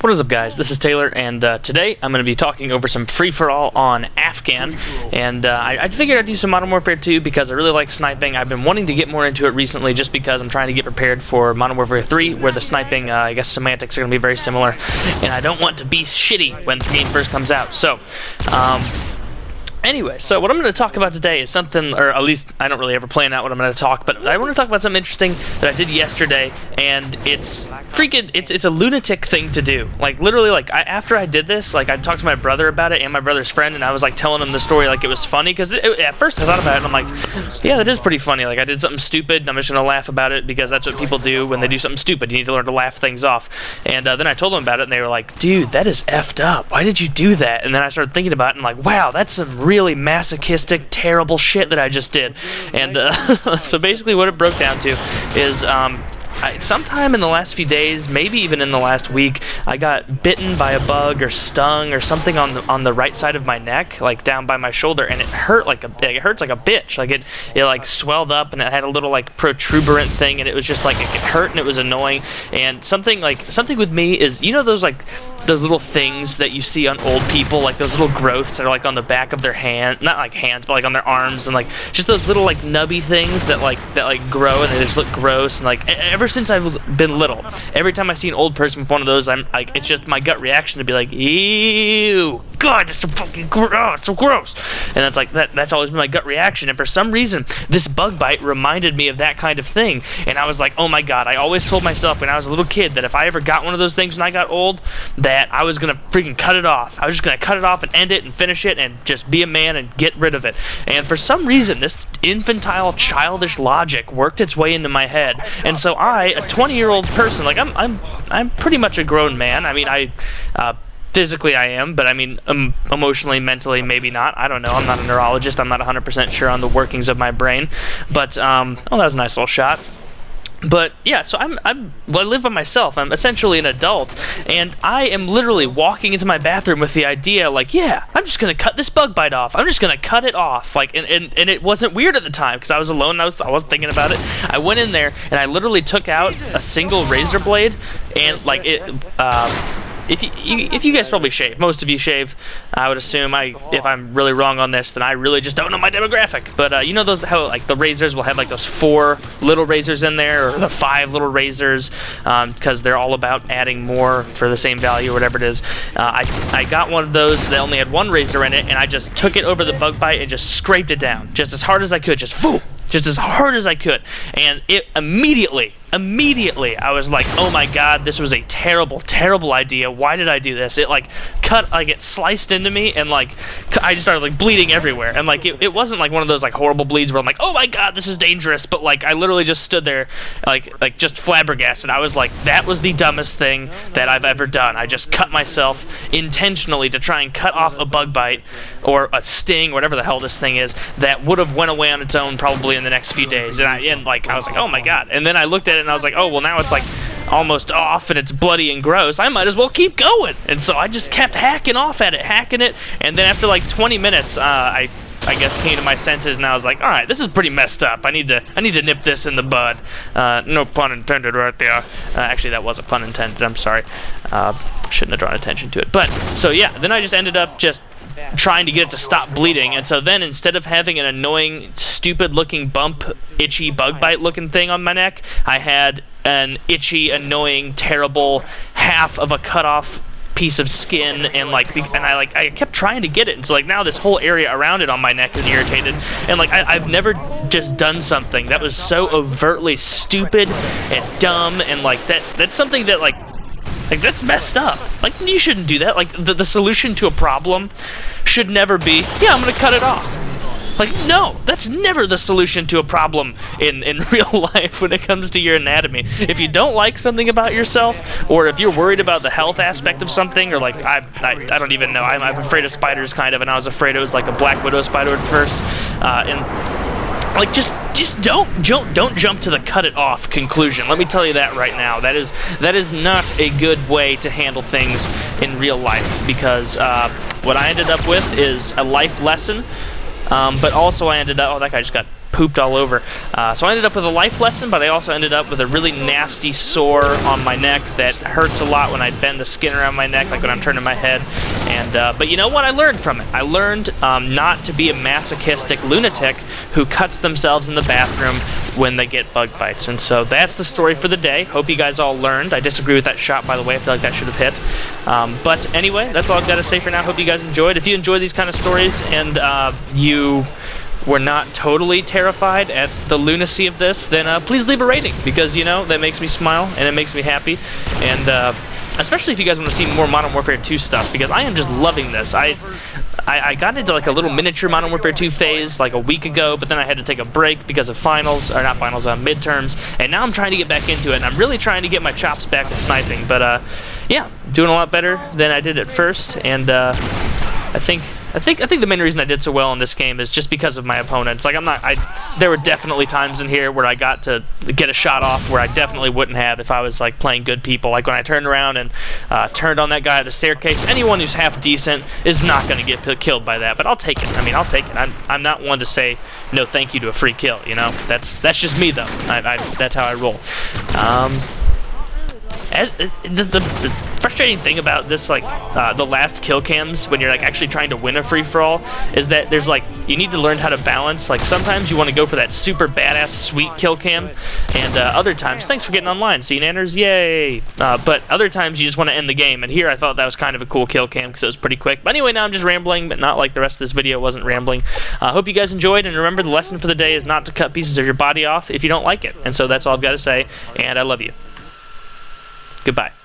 What is up, guys? This is Taylor, and today I'm going to be talking over some free-for-all on Afghan, and I figured I'd do some Modern Warfare 2 because I really like sniping. I've been wanting to get more into it recently just because I'm trying to get prepared for Modern Warfare 3, where the sniping, I guess, semantics are going to be very similar, and I don't want to be shitty when the game first comes out. So, anyway, so what I'm going to talk about today is something, or at least I don't really ever plan out what I'm going to talk, but I want to talk about something interesting that I did yesterday, and it's freaking, it's a lunatic thing to do. Like, literally, like, after I did this, like, I talked to my brother about it and my brother's friend, and I was, like, telling him the story like it was funny, because at first I thought about it, and I'm like, yeah, that is pretty funny. Like, I did something stupid, and I'm just going to laugh about it, because that's what people do when they do something stupid. You need to learn to laugh things off. And then I told them about it, and they were like, dude, that is effed up. Why did you do that? And then I started thinking about it, and I'm like, wow, that's some really masochistic, terrible shit that I just did. And so basically what it broke down to is sometime in the last few days, maybe even in the last week, I got bitten by a bug or stung or something on the right side of my neck, like down by my shoulder, and it hurt it hurts like a bitch. Like it like swelled up, and it had a little like protuberant thing, and it was just like it hurt and it was annoying. And something with me is, you know, those little things that you see on old people, like those little growths that are like on the back of their hand, not like hands, but like on their arms, and like just those little like nubby things that grow and they just look gross. And like ever since I've been little, every time I see an old person with one of those, I'm like, it's just my gut reaction to be like, ew, God, that's so fucking gross, oh, it's so gross. And that's like that's always been my gut reaction. And for some reason, this bug bite reminded me of that kind of thing. And I was like, oh my God, I always told myself when I was a little kid that if I ever got one of those things when I got old, that I was gonna freaking cut it off. I was just gonna cut it off and end it and finish it and just be a man and get rid of it. And for some reason, this infantile, childish logic worked its way into my head. And so I, a 20-year-old person, like I'm pretty much a grown man. I mean, physically I am, but I mean, emotionally, mentally, maybe not. I don't know. I'm not a neurologist. I'm not 100% sure on the workings of my brain. But oh, that was a nice little shot. But yeah, so I live by myself. I'm essentially an adult, and I am literally walking into my bathroom with the idea, like, yeah, I'm just gonna cut this bug bite off. I'm just gonna cut it off. Like, and it wasn't weird at the time because I was alone. And I wasn't thinking about it. I went in there and I literally took out a single razor blade, and like it. If you guys probably shave, most of you shave, I would assume. If I'm really wrong on this, then I really just don't know my demographic. But you know how like the razors will have like those 4 little razors in there, or the 5 little razors, because they're all about adding more for the same value or whatever it is. I got one of those that only had 1 razor in it, and I just took it over the bug bite and just scraped it down, just as hard as I could, just as hard as I could, and it immediately I was like, oh my God, this was a terrible idea. Why did I do this? It like cut, like it sliced into me, and like I just started like bleeding everywhere. And like it wasn't like one of those like horrible bleeds where I'm like, oh my God, this is dangerous, but like I literally just stood there like just flabbergasted. I was like, that was the dumbest thing that I've ever done. I just cut myself intentionally to try and cut off a bug bite or a sting, whatever the hell this thing is, that would have went away on its own probably in the next few days. And I was like, oh my God. And then I looked at it and I was like, oh, well, now it's like almost off and it's bloody and gross. I might as well keep going. And so I just kept hacking it. And then after like 20 minutes, I guess came to my senses, and I was like, all right, this is pretty messed up. I need to nip this in the bud. No pun intended right there. Actually, that was a pun intended. I'm sorry. Shouldn't have drawn attention to it. But so yeah, then I just ended up just trying to get it to stop bleeding. And so then instead of having an annoying, stupid looking bump, itchy bug bite looking thing on my neck, I had an itchy, annoying, terrible half of a cut off piece of skin, and I kept trying to get it, and so like now this whole area around it on my neck is irritated. And like I've never just done something that was so overtly stupid and dumb, and like that's something that like that's messed up. Like, you shouldn't do that. Like, the solution to a problem should never be, yeah, I'm gonna cut it off. Like, no, that's never the solution to a problem in real life when it comes to your anatomy. If you don't like something about yourself, or if you're worried about the health aspect of something, or like, I don't even know, I'm afraid of spiders kind of, and I was afraid it was like a black widow spider at first, and like, just don't jump to the cut it off conclusion. Let me tell you that right now. That is not a good way to handle things in real life, because what I ended up with is a life lesson, but also I ended up, oh, that guy just got pooped all over. So I ended up with a life lesson, but I also ended up with a really nasty sore on my neck that hurts a lot when I bend the skin around my neck, like when I'm turning my head. And but you know what? I learned from it. I learned not to be a masochistic lunatic who cuts themselves in the bathroom when they get bug bites. And so that's the story for the day. Hope you guys all learned. I disagree with that shot, by the way. I feel like that should have hit. But anyway, that's all I've got to say for now. Hope you guys enjoyed. If you enjoy these kind of stories and you were not totally terrified at the lunacy of this, then please leave a rating, because, you know, that makes me smile and it makes me happy. And especially if you guys want to see more Modern Warfare 2 stuff, because I am just loving this. I got into like a little miniature Modern Warfare 2 phase like a week ago, but then I had to take a break because of finals, or not finals, midterms, and now I'm trying to get back into it, and I'm really trying to get my chops back at sniping. But yeah, doing a lot better than I did at first, and I think the main reason I did so well in this game is just because of my opponents. Like, there were definitely times in here where I got to get a shot off where I definitely wouldn't have if I was like playing good people. Like when I turned around and turned on that guy at the staircase. Anyone who's half decent is not going to get killed by that, but I'll take it. I mean, I'll take it. I'm not one to say no thank you to a free kill, you know? That's just me, though. That's how I roll. The frustrating thing about this, like, the last kill cams, when you're, like, actually trying to win a free-for-all, is that there's, like, you need to learn how to balance. Like, sometimes you want to go for that super badass, sweet kill cam, and other times, thanks for getting online, Scene Anners, yay! But other times, you just want to end the game, and here I thought that was kind of a cool kill cam, because it was pretty quick. But anyway, now I'm just rambling, but not like the rest of this video wasn't rambling. Hope you guys enjoyed, and remember, the lesson for the day is not to cut pieces of your body off if you don't like it. And so that's all I've got to say, and I love you. Goodbye.